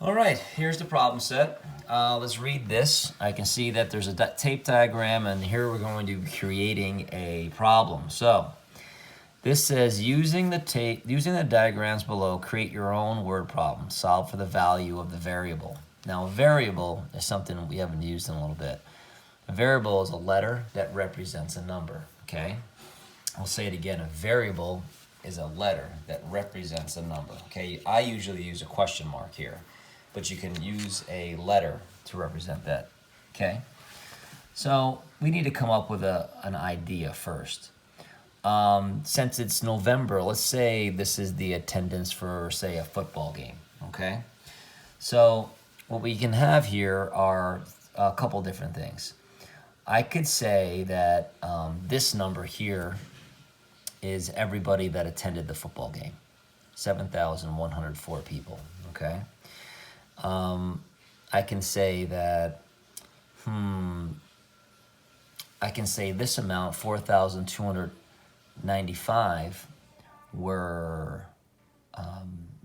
All right, here's the problem set. Let's read this. I can see that there's a tape diagram, and here we're going to be creating a problem. So this says using the diagrams below, create your own word problem. Solve for the value of the variable. Now, a variable is something we haven't used in a little bit. A variable is a letter that represents a number. Okay, I'll say it again. A variable is a letter that represents a number. Okay, I usually use a question mark here, but you can use a letter to represent that. Okay, so we need to come up with an idea first. Since it's November, let's say this is the attendance for, say, a football game. Okay, so what we can have here are a couple different things. I could say that this number here is everybody that attended the football game, 7,104 people. Okay. I can say that, I can say this amount, 4,295, were,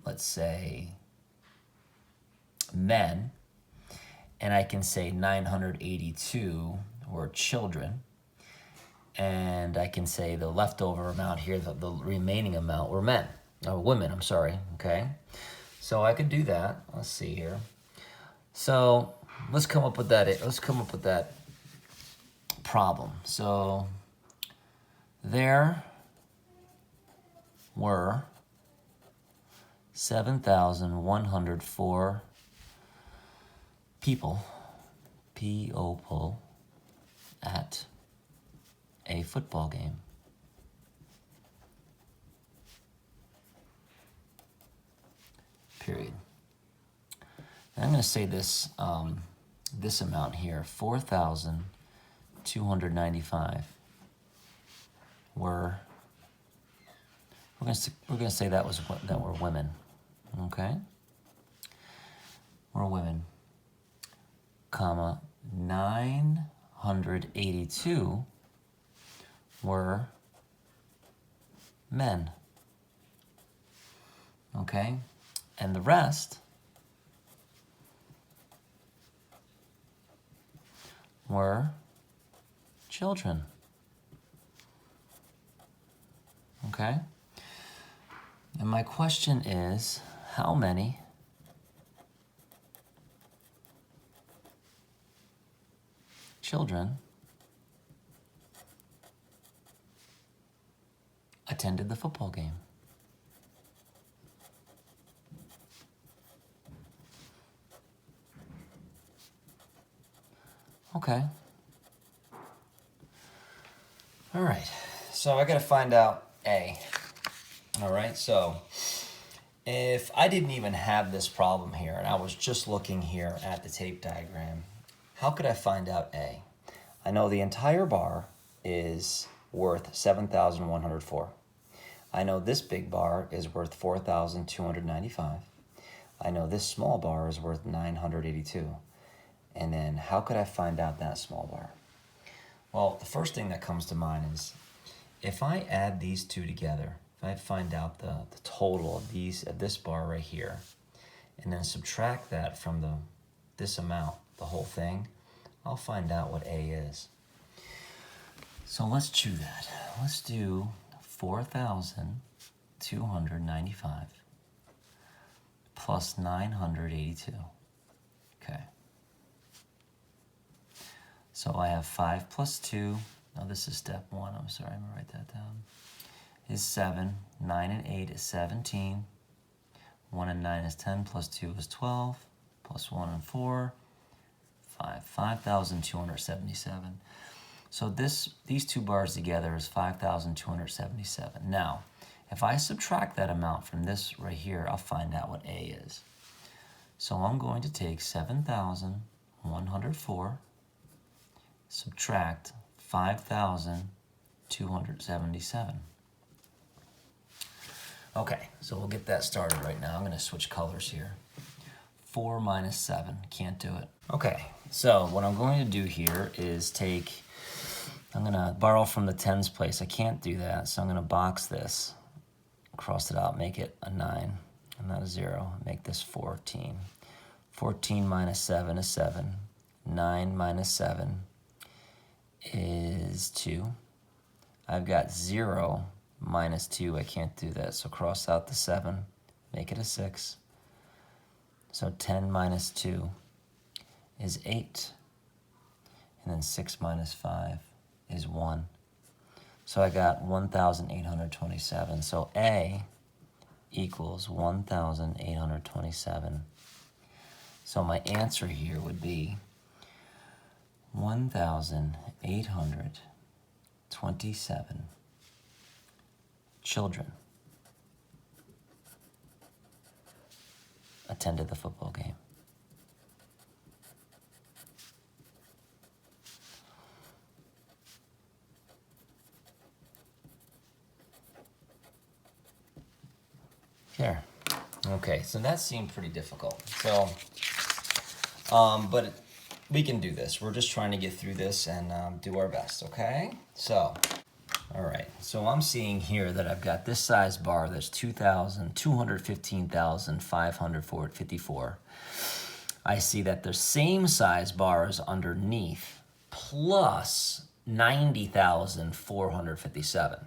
let's say, men. And I can say 982 were children. And I can say the leftover amount here, the remaining amount were women, I'm sorry, okay? So I could do that. Let's see here. So let's come up with that problem. So there were 7,104 people, people, at a football game. Period. And I'm going to say this this amount here, 4,295 were. We're going to say that were women. Okay. Were women. Comma 982 were men. Okay? And the rest were children. Okay? And my question is, how many children attended the football game? Okay. All right. So I got to find out A. All right. So if I didn't even have this problem here and I was just looking here at the tape diagram, how could I find out A? I know the entire bar is worth 7,104. I know this big bar is worth 4,295. I know this small bar is worth 982. And then how could I find out that small bar? Well, the first thing that comes to mind is if I add these two together, if I find out the total of this bar right here, and then subtract that from this amount, the whole thing, I'll find out what A is. So let's do that. Let's do 4,295 plus 982. Okay. So I have 5 plus 2. Now this is step 1. I'm sorry, I'm going to write that down. Is 7. 9 and 8 is 17. 1 and 9 is 10. Plus 2 is 12. Plus 1 and 4. 5,277. So these two bars together is 5,277. Now, if I subtract that amount from this right here, I'll find out what A is. So I'm going to take 7,104, subtract 5,277. Okay, so we'll get that started right now. I'm going to switch colors here. 4 minus 7, can't do it. Okay, so what I'm going to do here is I'm going to borrow from the tens place. I can't do that, so I'm going to box this, cross it out, make it a 9, and not a 0, make this 14. 14 minus 7 is 7. 9 minus 7 is 2. I've got 0 minus 2. I can't do that, so cross out the 7. Make it a 6. So 10 minus 2 is 8. And then 6 minus 5 is 1. So I got 1,827. So A equals 1,827. So my answer here would be 1,827 children attended the football game. Here. Okay, so that seemed pretty difficult. So, but we can do this. We're just trying to get through this and do our best, okay? So, all right. So I'm seeing here that I've got this size bar that's 215,554. I see that the same size bar is underneath plus 90,457.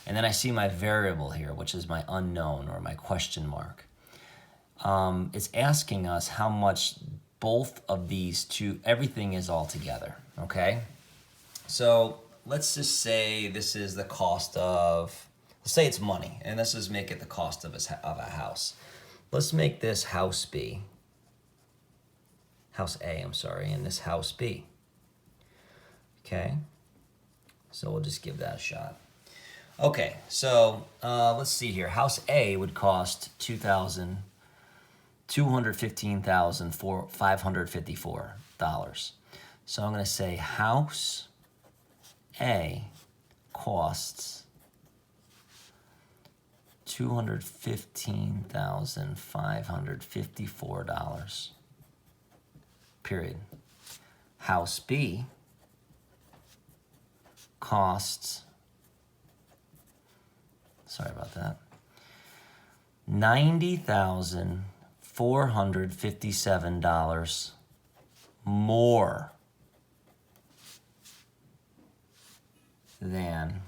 And then I see my variable here, which is my unknown or my question mark. It's asking us how much both of these two, everything is all together, okay? So let's just say this is the cost of, let's say it's money, and let's just make it the cost of a house. Let's make this house B, house A, I'm sorry, and this house B, okay? So we'll just give that a shot. Okay, so let's see here. House A would cost $215,554. So I'm going to say house A costs $215,554. Period. House B costs, sorry about that, $90,457 more than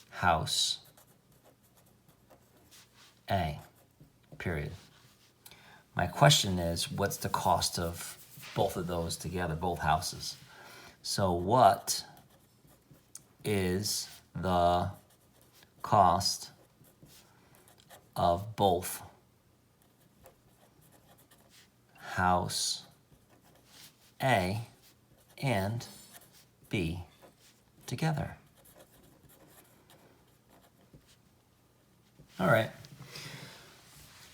house A, period. My question is, what's the cost of both of those together, both houses? So what is the cost of both house A and B together? All right.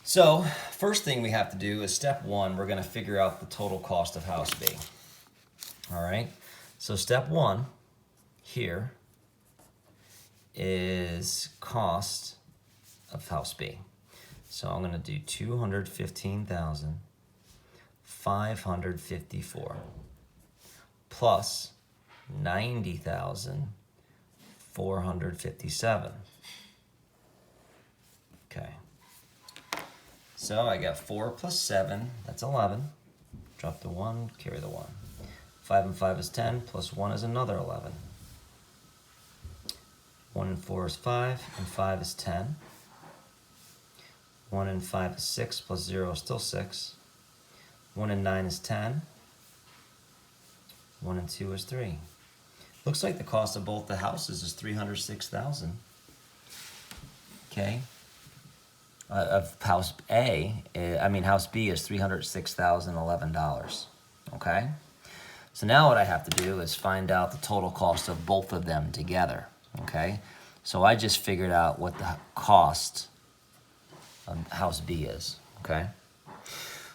So first thing we have to do is step one, we're going to figure out the total cost of house B. All right. So step one here is cost of house B. So I'm going to do 215,554 plus 90,457. Okay. So I got 4 plus 7, that's 11. Drop the 1, carry the 1. 5 and 5 is 10, plus 1 is another 11. 1 and 4 is 5, and 5 is 10. 1 and 5 is 6, plus 0 is still 6. 1 and 9 is 10. 1 and 2 is 3. Looks like the cost of both the houses is $306,000. Okay. Of house A, house B is $306,011. Okay. So now what I have to do is find out the total cost of both of them together. Okay. So I just figured out what the cost of house B is. Okay.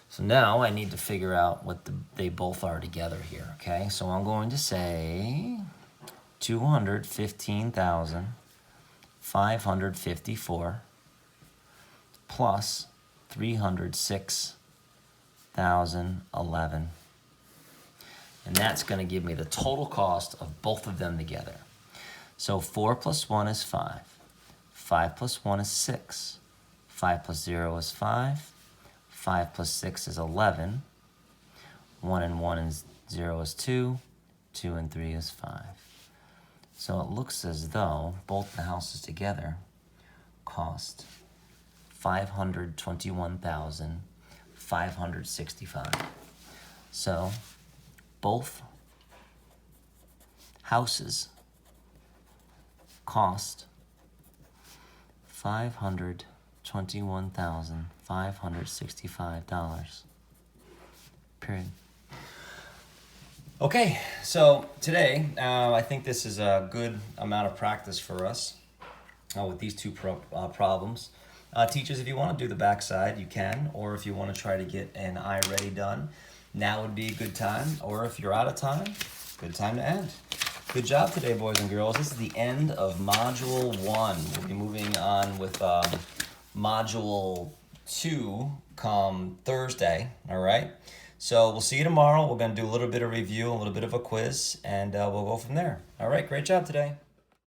So now I need to figure out what they both are together here. Okay. So I'm going to say 215,554 plus 306,011. And that's going to give me the total cost of both of them together. So 4 plus 1 is 5. 5 plus 1 is 6. 5 plus 0 is 5. 5 plus 6 is 11. 1 and 1 and 0 is 2. 2 and 3 is 5. So it looks as though both the houses together cost $521,565. So both houses cost $521,565. Period. Okay, so today I think this is a good amount of practice for us with these two problems. Teachers, if you want to do the backside, you can, or if you want to try to get an I ready done, now would be a good time, or if you're out of time, good time to end. Good job today, boys and girls. This is the end of Module 1. We'll be moving on with Module 2 come Thursday, all right? So we'll see you tomorrow. We're going to do a little bit of review, a little bit of a quiz, and we'll go from there. All right, great job today.